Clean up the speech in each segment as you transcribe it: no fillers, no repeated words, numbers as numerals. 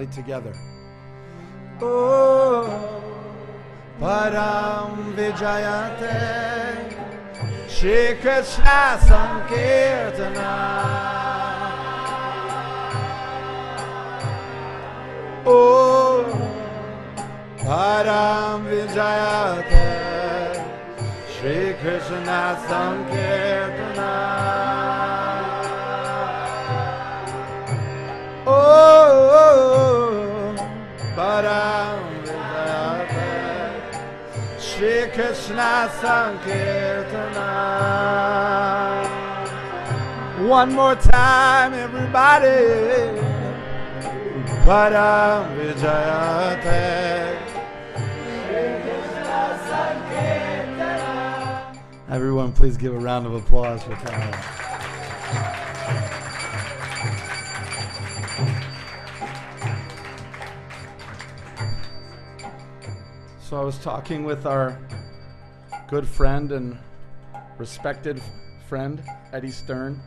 Together. Oh, Param Vijayate Shri Krishna Sankirtana. Oh, Param Vijayate Shri Krishna Sankirtana. Param Vijayate Shri Krishna Sankirtana. One more time, everybody. Param Vijayate Shri Krishna Sankirtana. Everyone, please give a round of applause for Kyle. So I was talking with our good friend and respected friend, Eddie Stern,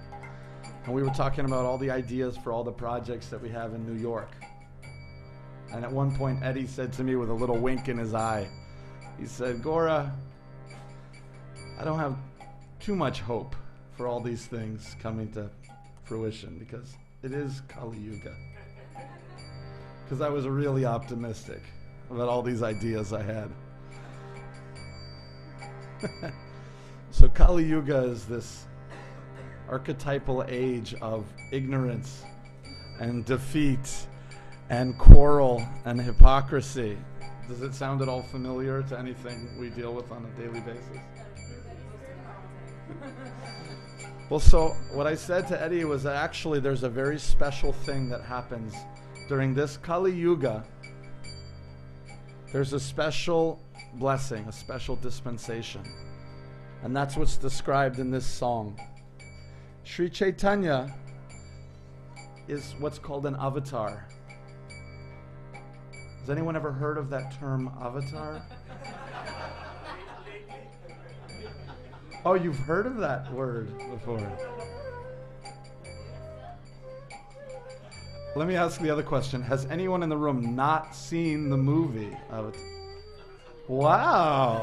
and we were talking about all the ideas for all the projects that we have in New York. And at one point, Eddie said to me with a little wink in his eye, he said, Gaura, I don't have too much hope for all these things coming to fruition because it is Kali Yuga. Because I was really optimistic about all these ideas I had. So Kali Yuga is this archetypal age of ignorance and defeat and quarrel and hypocrisy. Does it sound at all familiar to anything we deal with on a daily basis? Well, so what I said to Eddie was that actually there's a very special thing that happens during this Kali Yuga. There's a special blessing, a special dispensation. And that's what's described in this song. Sri Chaitanya is what's called an avatar. Has anyone ever heard of that term, avatar? Oh, you've heard of that word before. Let me ask the other question. Has anyone in the room not seen the movie? Wow.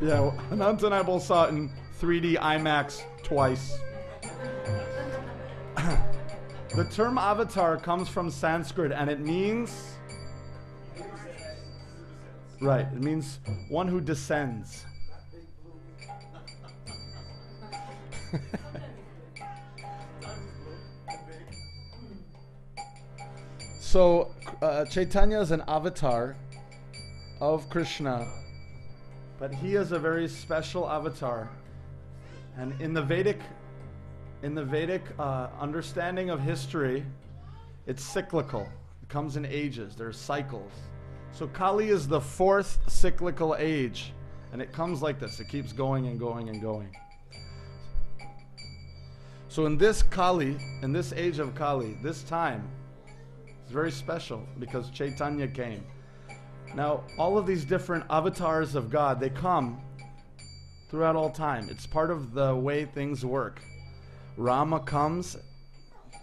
Yeah, Anant and I both saw it in 3D IMAX twice. The term avatar comes from Sanskrit and it means... Right, it means one who descends. So, Chaitanya is an avatar of Krishna, but he is a very special avatar. And in the Vedic understanding of history, it's cyclical. It comes in ages. There's cycles. So Kali is the fourth cyclical age, and it comes like this. It keeps going and going and going. So in this Kali, in this age of Kali, this time, it's very special because Chaitanya came. Now, all of these different avatars of God, they come throughout all time. It's part of the way things work. Rama comes,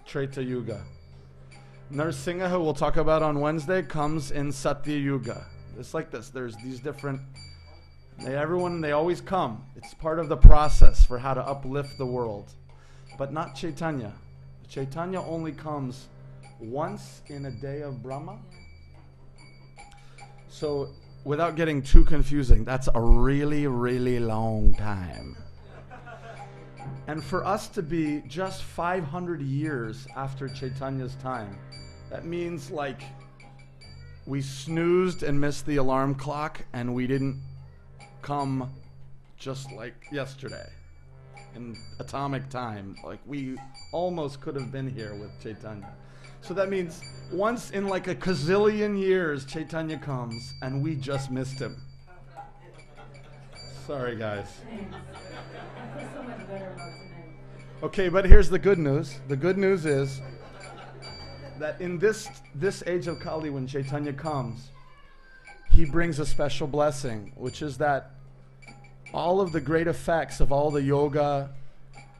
Treta Yuga. Narasimha, who we'll talk about on Wednesday, comes in Satya Yuga. It's like this. There's these different... They always come. It's part of the process for how to uplift the world. But not Chaitanya. Chaitanya only comes once in a day of Brahma. So, without getting too confusing, that's a really, really long time. And for us to be just 500 years after Chaitanya's time, that means like we snoozed and missed the alarm clock and we didn't come just like yesterday in atomic time. Like we almost could have been here with Chaitanya. So that means once in like a gazillion years, Chaitanya comes and we just missed him. Sorry, guys. I feel so much better about tonight. Okay, but here's the good news. The good news is that in this age of Kali, when Chaitanya comes, he brings a special blessing, which is that all of the great effects of all the yoga,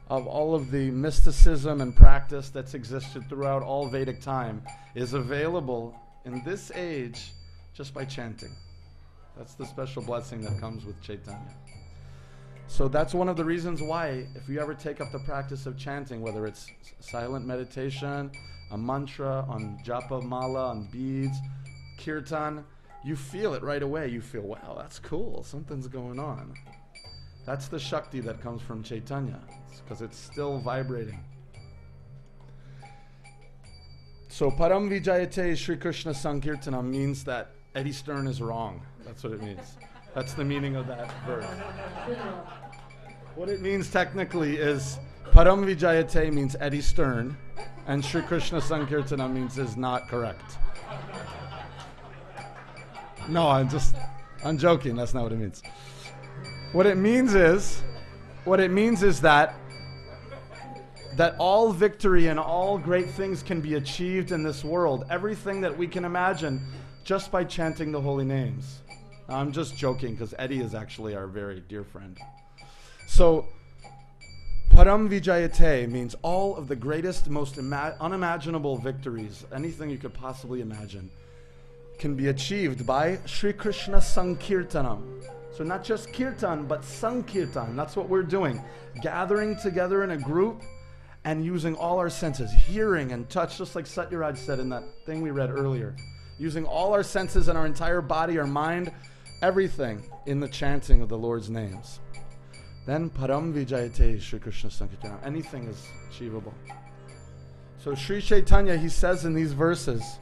of all of the mysticism and practice that's existed throughout all Vedic time is available in this age just by chanting. That's the special blessing that comes with Chaitanya. So that's one of the reasons why, if you ever take up the practice of chanting, whether it's silent meditation, a mantra, on japa mala, on beads, kirtan, you feel it right away. You feel, wow, that's cool. Something's going on. That's the Shakti that comes from Chaitanya, because it's still vibrating. So Param Vijayate Sri Krishna Sankirtanam means that Eddie Stern is wrong. That's what it means. That's the meaning of that verse. What it means technically is Param Vijayate means Eddie Stern, and Sri Krishna Sankirtanam means is not correct. No, I'm joking. That's not what it means. What it means is that all victory and all great things can be achieved in this world. Everything that we can imagine just by chanting the holy names. Now, I'm just joking because Eddie is actually our very dear friend. So, Param Vijayate means all of the greatest, most unimaginable victories, anything you could possibly imagine, can be achieved by Sri Krishna Sankirtanam. So not just kirtan, but sankirtan. That's what we're doing. Gathering together in a group and using all our senses, hearing and touch, just like Satyaraj said in that thing we read earlier. Using all our senses and our entire body, our mind, everything in the chanting of the Lord's names. Then Param Vijayate Sri Krishna Sankirtanam. Anything is achievable. So Sri Chaitanya, he says in these verses,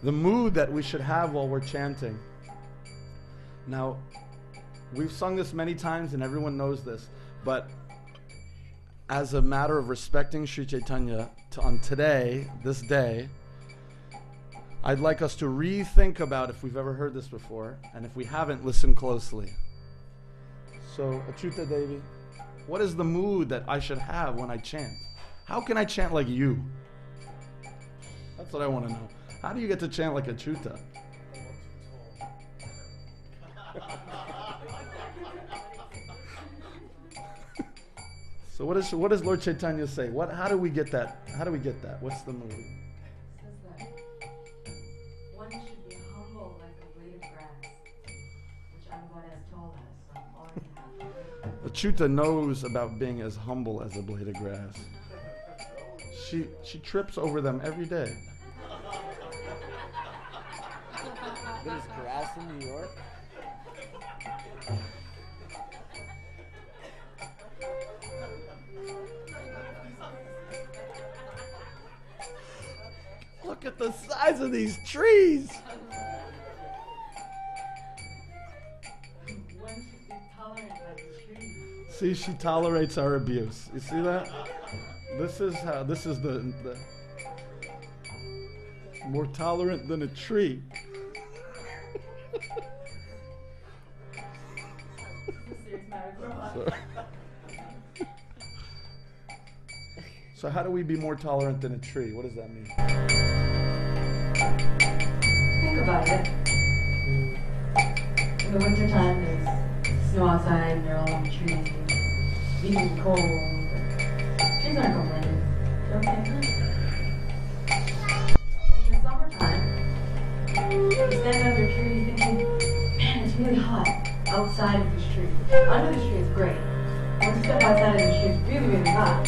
the mood that we should have while we're chanting. Now, we've sung this many times and everyone knows this, but as a matter of respecting Sri Chaitanya on today, this day, I'd like us to rethink about if we've ever heard this before, and if we haven't, listen closely. So, Achyuta Devi, what is the mood that I should have when I chant? How can I chant like you? That's what I want to know. How do you get to chant like Achyuta? So what does Lord Chaitanya say? How do we get that? How do we get that? What's the mood? It says that one should be humble like a blade of grass, which I'm God has told us, so I'm already happy. Achyuta knows about being as humble as a blade of grass. She trips over them every day. There's grass in New York? Look at the size of these trees. One should be tolerant like a tree. See, she tolerates our abuse. You see that? This is the more tolerant than a tree. Serious matter, grow up. So how do we be more tolerant than a tree? What does that mean? Think about it. In the wintertime, there's snow outside, and they're all on the trees, being cold. Trees aren't complaining. They're okay. In the summertime, you stand under a tree thinking, man, it's really hot outside of this tree. Under this tree is great. Once you step outside of the tree, it's really, really hot.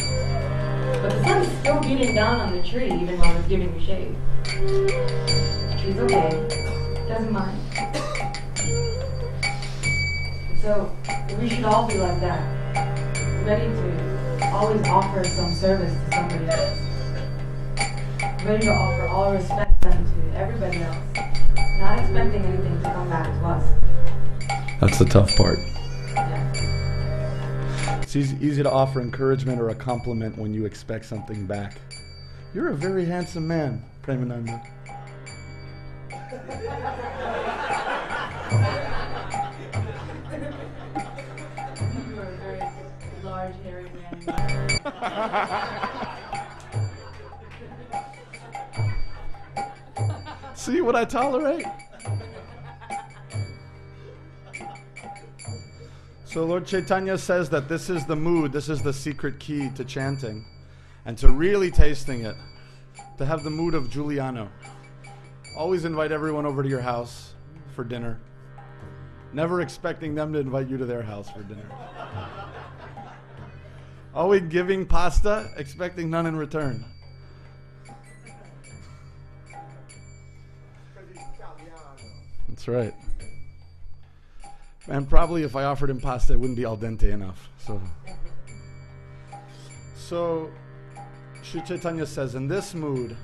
But the sun is still beating down on the tree even while it's giving you shade. The tree's okay. Doesn't mind. So we should all be like that. Ready to always offer some service to somebody else. Ready to offer all respect then to everybody else. Not expecting anything to come back to us. That's the tough part. Yeah. It's easy to offer encouragement or a compliment when you expect something back. You're a very handsome man, Premananda. You are a very large, hairy man. See what I tolerate? So Lord Chaitanya says that this is the mood, this is the secret key to chanting and to really tasting it, to have the mood of Giuliano. Always invite everyone over to your house for dinner, never expecting them to invite you to their house for dinner. Always giving pasta, expecting none in return. That's right. And probably if I offered him pasta, it wouldn't be al dente enough. So Sri Chaitanya says, in this mood,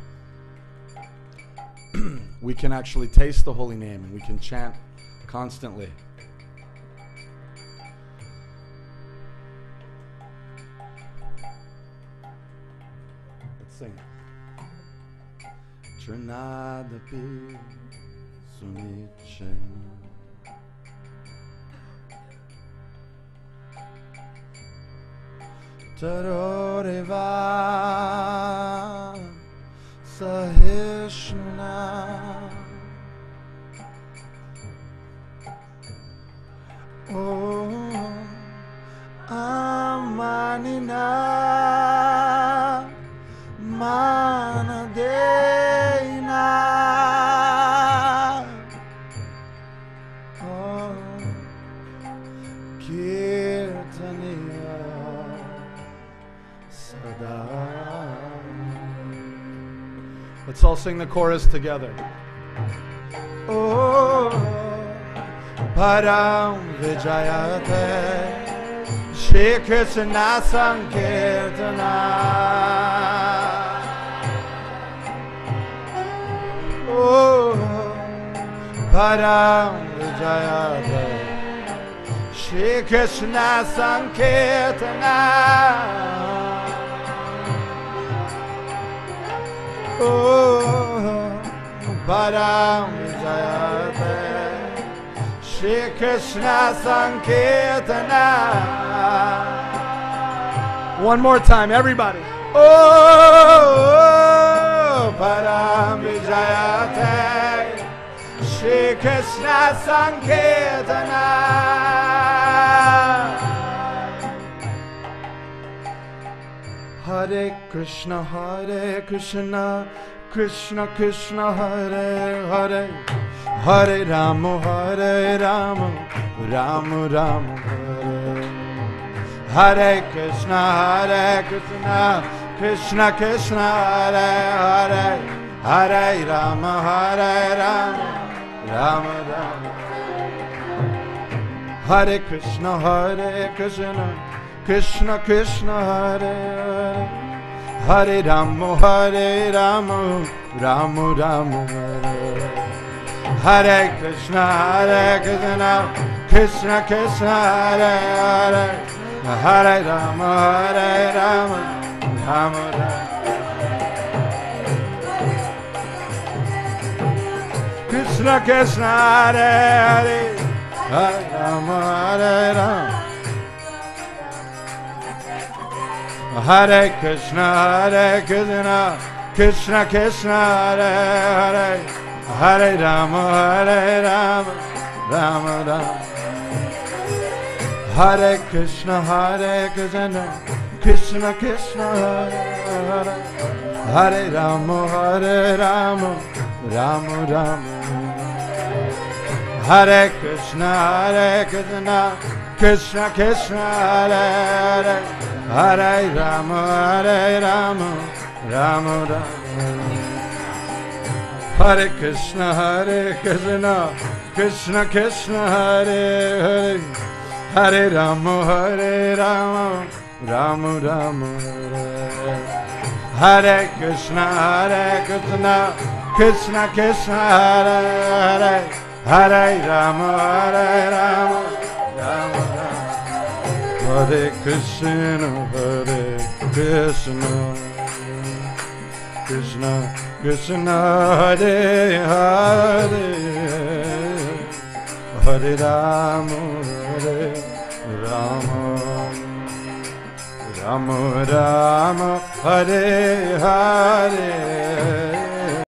we can actually taste the holy name and we can chant constantly. Let's sing. Trinadapi Sunichen Taroreva Sahishna Oh Amanina Manadeina Oh Kirtaniya Let's all sing the chorus together. Oh, Param Vijayate Shri Krishna Sankirtana. Oh, Param Vijayate Shri Krishna Sankirtana. Oh, Param Vijayate Shri Krishna Sankirtana. One more time, everybody. Oh, Param Vijayate Shri Krishna Sankirtana. Hare Krishna, Krishna Krishna, Hare Hare, Hare Rama, Rama Rama, Hare Hare Krishna, Krishna Krishna, Hare Hare, Hare Rama, Rama Rama. Hare Krishna, Krishna Krishna, Hare Hare, Hare Rama, Rama Rama, Hare Hare Krishna, Krishna Krishna, Hare Hare, Hare Rama, Rama Rama. Krishna Krishna, Hare Hare, Hare Rama, Rama. Hare Krishna, Krishna Krishna, Hare Hare, Hare Rama, Rama Rama. Hare Krishna, Krishna Krishna, Hare Hare, Hare Rama, Rama Rama. Hare Krishna, Krishna Krishna, Hare Hare, Hare Rama, Rama Rama. Hare Krishna, Krishna Krishna, Hare Hare, Hare Rama, Rama Rama. Hare Krishna, Krishna Krishna, Hare Hare, Hare Rama, Rama Rama. Hare Krishna, Krishna Krishna, Hare Hare, Hare Rama, Rama Rama, Hare Hare,